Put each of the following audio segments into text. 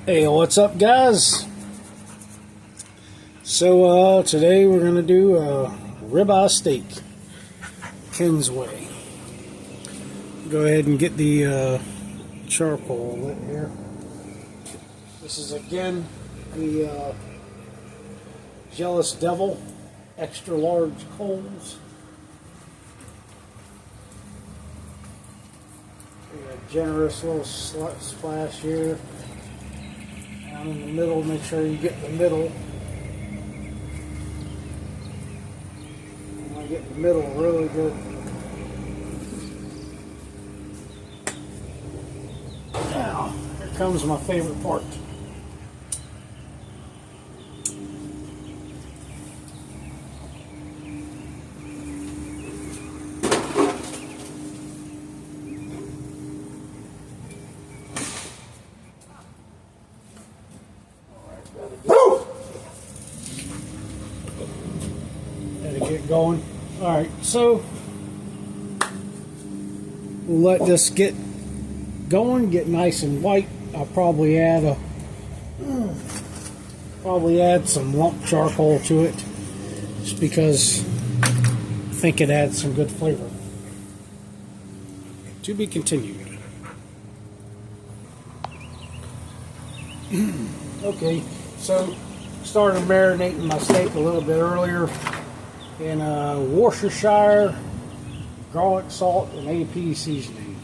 Hey, what's up, guys? So today we're gonna do a ribeye steak, Ken's way. Go ahead and get the charcoal lit here. This is again the Jealous Devil extra large coals. A generous little splash here. Down in the middle, make sure you get the middle. Get the middle really good. Now, here comes my favorite part. Gotta get going. Alright, so we'll let this get going, get nice and white. I'll probably add some lump charcoal to it, just because I think it adds some good flavor. To be continued. Okay, so started marinating my steak a little bit earlier in Worcestershire, garlic, salt, and AP seasoning.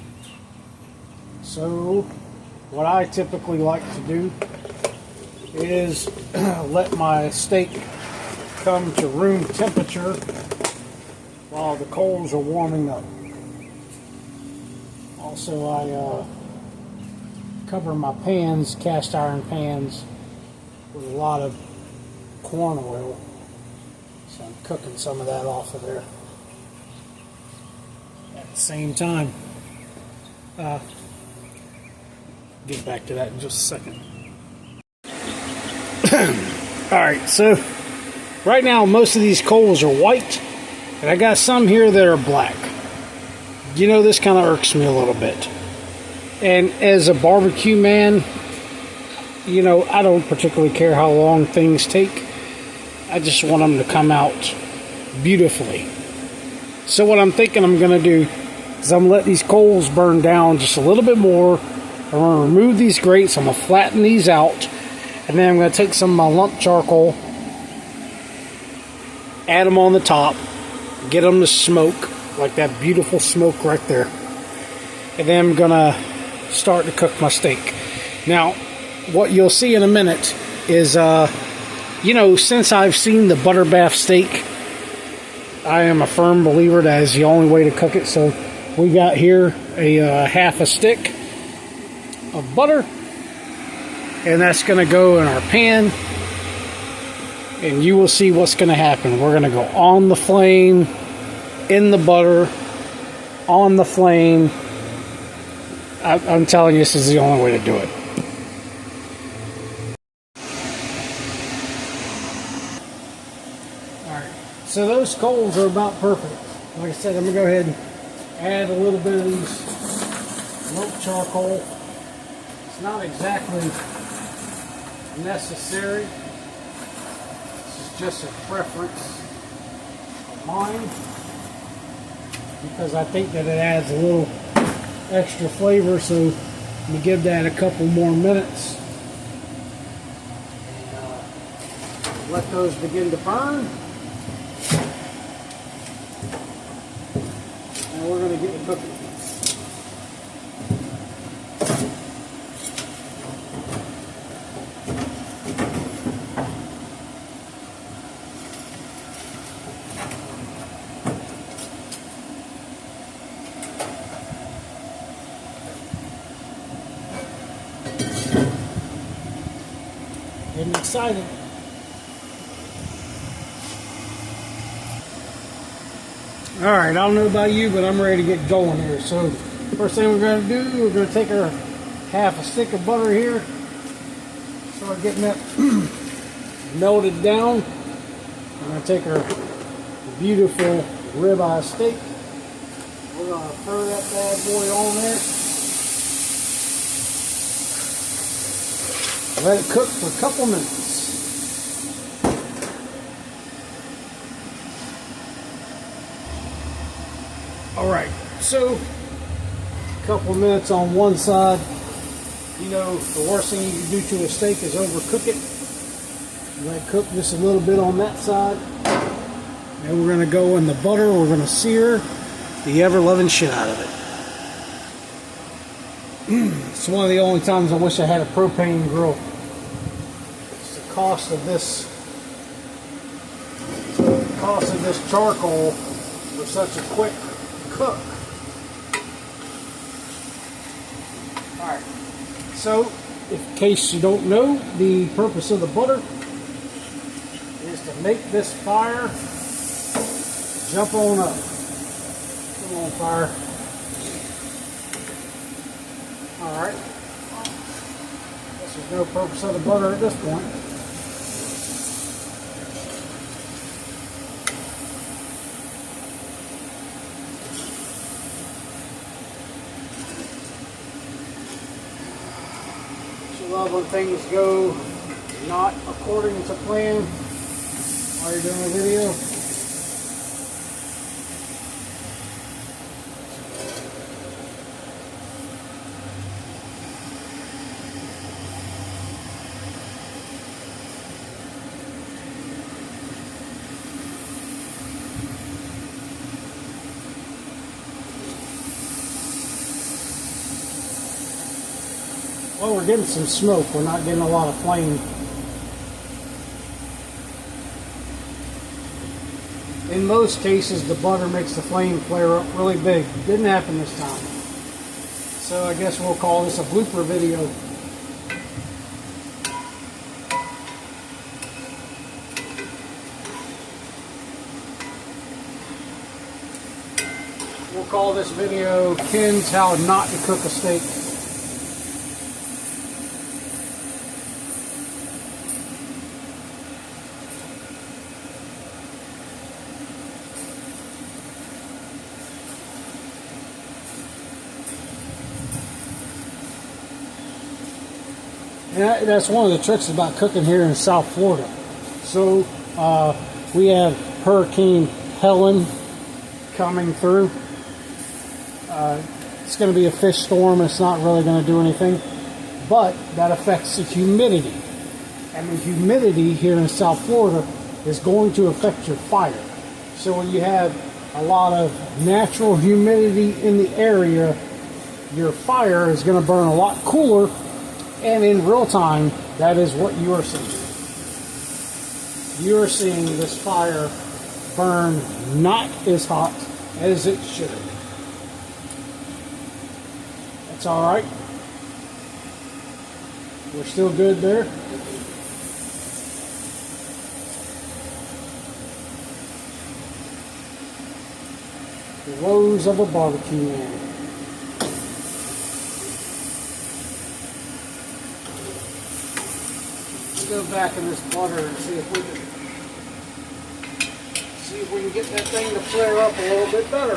So what I typically like to do is let my steak come to room temperature while the coals are warming up. Also, I cover my pans, cast iron pans, with a lot of corn oil. So I'm cooking some of that off of there at the same time. Get back to that in just a second. Alright, so right now most of these coals are white, and I got some here that are black. You know, this kind of irks me a little bit. And as a barbecue man, you know, I don't particularly care how long things take. I just want them to come out beautifully. So what I'm thinking I'm going to do is I'm going to let these coals burn down just a little bit more. I'm going to remove these grates. I'm going to flatten these out. And then I'm going to take some of my lump charcoal, add them on the top, get them to smoke, like that beautiful smoke right there. And then I'm going to start to cook my steak. Now, what you'll see in a minute is you know, since I've seen the butter bath steak, I am a firm believer that is the only way to cook it. So we got here a half a stick of butter, and that's going to go in our pan, and you will see what's going to happen. We're going to go on the flame, in the butter, on the flame. I'm telling you, this is the only way to do it. So those coals are about perfect. Like I said, I'm going to go ahead and add a little bit of these lump charcoal. It's not exactly necessary. This is just a preference of mine, because I think that it adds a little extra flavor. So I'm going to give that a couple more minutes. And, let those begin to burn. And we're going to get it cooking. Getting excited. Alright, I don't know about you, but I'm ready to get going here. So, first thing we're going to do, we're going to take our half a stick of butter here. Start getting that melted down. I'm going to take our beautiful ribeye steak. We're going to throw that bad boy on there. Let it cook for a couple minutes. Alright, so a couple minutes on one side. You know, the worst thing you can do to a steak is overcook it. Let it cook just a little bit on that side. Then we're going to go in the butter. We're going to sear the ever-loving shit out of it. It's one of the only times I wish I had a propane grill. It's the cost of this charcoal for such a quick cook. Alright, so in case you don't know, the purpose of the butter is to make this fire jump on up. Come on, fire. Alright. Guess there's no purpose of the butter at this point. Love when things go not according to plan while you're doing a video. Well, we're getting some smoke. We're not getting a lot of flame. In most cases, the butter makes the flame flare up really big. Didn't happen this time. So I guess we'll call this a blooper video. We'll call this video Ken's How Not to Cook a Steak. And that's one of the tricks about cooking here in South Florida. So we have Hurricane Helen coming through. It's going to be a fish storm. It's not really going to do anything, but that affects the humidity. And the humidity here in South Florida is going to affect your fire. So when you have a lot of natural humidity in the area, your fire is going to burn a lot cooler. And in real time, that is what you are seeing. You are seeing this fire burn not as hot as it should. That's alright. We're still good there. The woes of a barbecue man. Go back in this butter and see if we can get that thing to flare up a little bit better.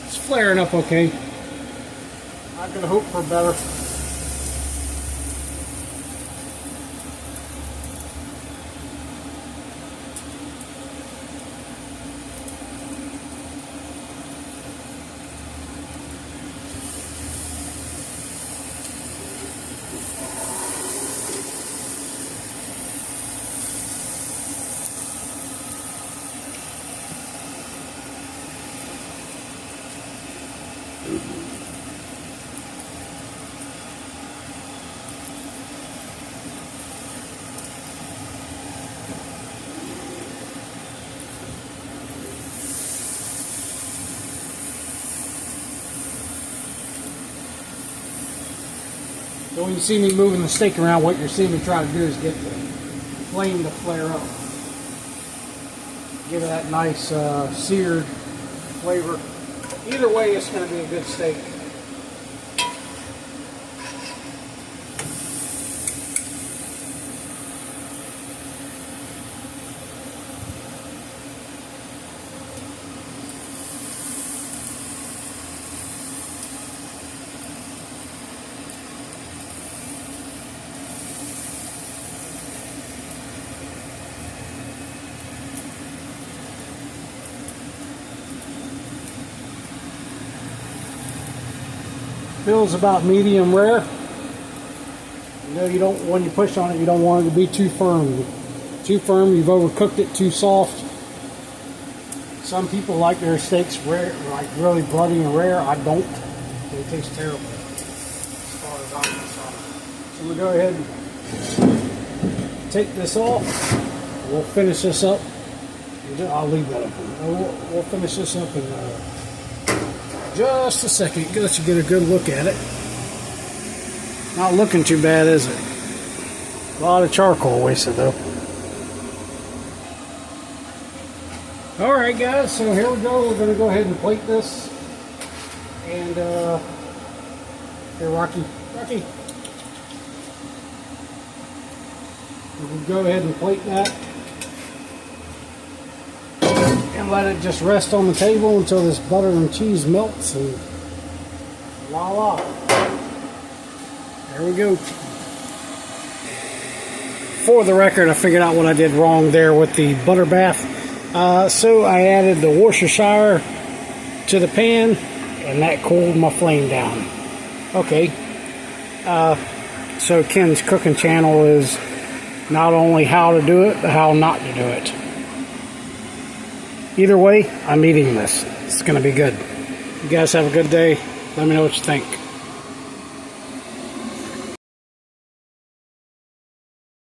It's flaring up okay. I can hope for better. So when you see me moving the steak around, what you're seeing me try to do is get the flame to flare up. Give it that nice seared flavor. Either way, it's going to be a good steak. feels about medium rare. You know, you don't, when you push on it, you don't want it to be too firm. Too firm, you've overcooked it. Too soft, some people like their steaks rare, like really bloody and rare. I don't. It tastes terrible as far as I'm concerned. So we'll go ahead and take this off. We'll finish this up. I'll leave that open. We'll finish this up in just a second. Let you get a good look at it. Not looking too bad, is it? A lot of charcoal wasted though. Alright guys, so here we go. We're going to go ahead and plate this. And, here, Rocky. We'll go ahead and plate that. And let it just rest on the table until this butter and cheese melts. And voila. There we go. For the record, I figured out what I did wrong there with the butter bath. So I added the Worcestershire to the pan, and that cooled my flame down. Okay. So Ken's cooking channel is not only how to do it, but how not to do it. Either way, I'm eating this. It's going to be good. You guys have a good day. Let me know what you think.